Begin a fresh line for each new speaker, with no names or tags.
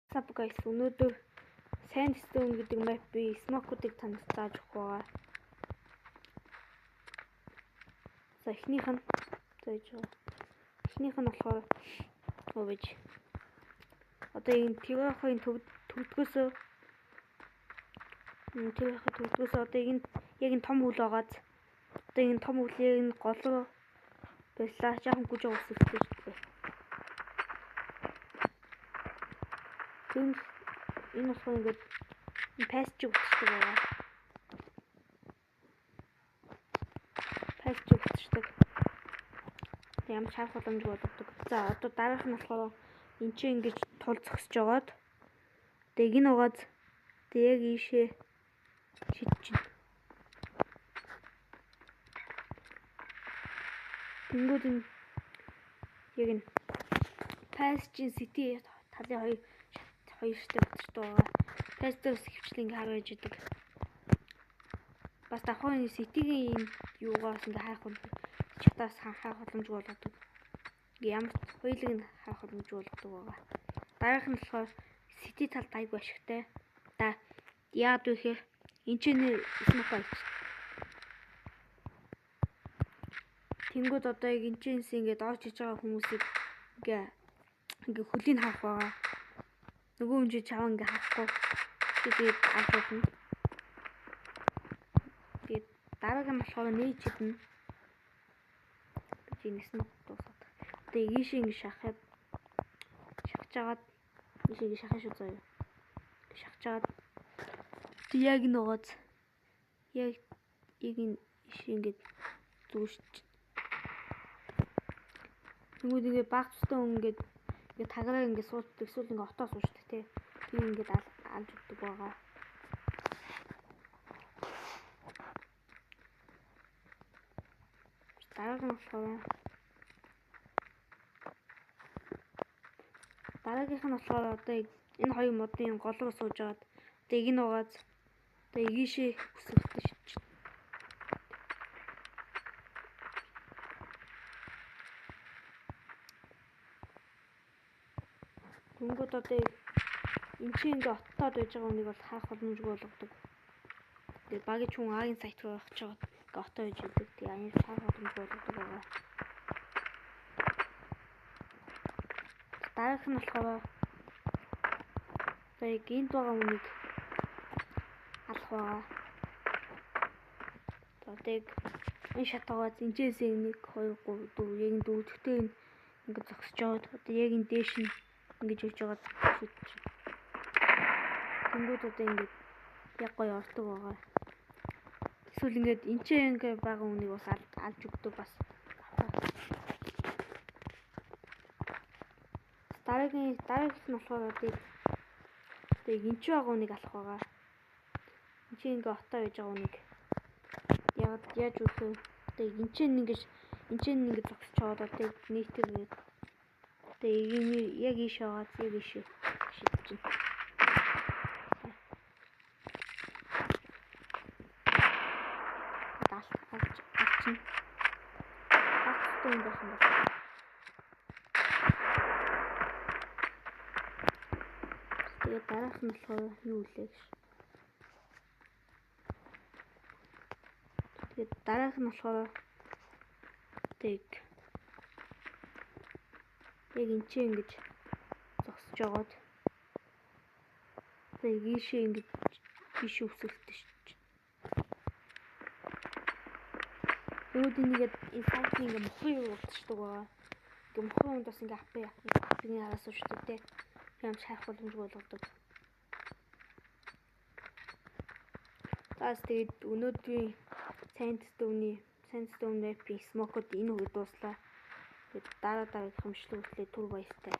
Саб guys, өнөөдөр Sandstone гэдэг map-ийг smoke-уудыг танаас зааж өгөх байгаа. За эхнийх нь болохоор овж. Одоо энэ тэрхайн төвдгөөсөө одоо энэ яг энэ том үл байгааз одоо энэ том үлийг энэ гол руу байлаа. Жаахан гүж уусчихлээ. Энэ болохоор ингээд пастж өгчдөг байгаа. Пастж өгчдөг. Ямар чарах боломжгүй болдог. За одоо дараах нь болохоор энэ чинь ингэж тул зогсож байгаад тэг энэ угааз тэг яг ийшээ шидэж байна. Тэнгүүд энэ яг энэ пастжийн сити талын хоёр ширтэ батчтай байгаа. Пастжээс хөвчлэн ингэ хар байж идэг. Бас давхар энэ ситигийн юугаас ингэ хайх чатаас хайх боломжгүй болгодог. Ямар хоёулыг нь хайх боломжгүй болгодог байгаа. Дараах нь болохоор сити талд айгүй ашигтай. Да яад вэ гэхээр энэ чинь smoke байц. Тэнгүүд одоо яг энэ чинь ингээд орж иж байгаа хүмүүсийг ингээ хөлийн харах байгаа. Нөгөө хүн чинь чаваа ингээ харахгүй. Тэгээд алуулна. Тэгээд дараагийн болохоор нээж идэнэ. Гэж энэ smoke дуусаад. Одоо ийш ингэ шахаж жагаад ийш ингэ шахах шүү заяа. Шахаж жагаад яг нөгөөц яг энэ ийш ингэ зүүшч. Тэгвэл ингэ багцтай ингэ тагараа ингэ суучдаг эсвэл ингэ отоо суучдаг тий. Тийм ингэ алж өгдөг байгаа. Дараагийнх нь болохоор одоо энэ хоёр модын гол руу сууж агаад одоо энэ угааз одоо ийшээ өсөлтөж шидэж. Тэнгүүд одоо энэ чинь ингээ оттоод байж байгаа хүнийг бол хаах боломжгүй болгодог. Тэгээ багийн хүн аагийн сайт руу явах чагаад ингээ оттоо байж идэг. Тэгээ аяар хаах боломжгүй болгодог байгаа. Дараах нь болохоор одоо гинт байгаа хүнийг алах байгаа. Одоо энэ шатаагаа зинжээс 1 2 3 4 яг дөрөвдөгтэй ингээ зогсож жоод одоо яг энэ дээш нь ингэж явж байгаа шүтж. Тэнгүүд одоо ингэ яг гоё ордог байгаа. Эсвэл ингээд энэ ч ингээ байгаа хүнийг бас алж өгдөг бас. Дараагийн нь болохоор одоо энэ ч байгаа хүнийг алах байгаа. Энэ ч ингээ отоо байж байгаа хүнийг яаж үхэх вэ? Одоо энэ ч ингэ зогсож чаад одоо нийтээр тэгээ яг ийш аваад яг ийш шидэж байна. Алчин. Багцтай юм байна. Тэгээ дараах нь болохоор юу вэ гэж. Тэгээ дараах нь болохоор яг энэ ч ингэж зогсож жагаад тэгээ ийшээ ингэж биш өсөлтөж шидэж. Өөд нэгээд энэ сайтын ингээ мохрын юу болчихдог байгаа. Ингээ мохрын унд бас ингээ апны араас уушдаг те. Ямар шахах боломжгүй болгодог. Таас тэгээд өнөөдрийн Sandstone map-ийн smoke-од энэ үе дууслаа. Тэгээд дараагийнх хэмжлүүлээ түр баяртай.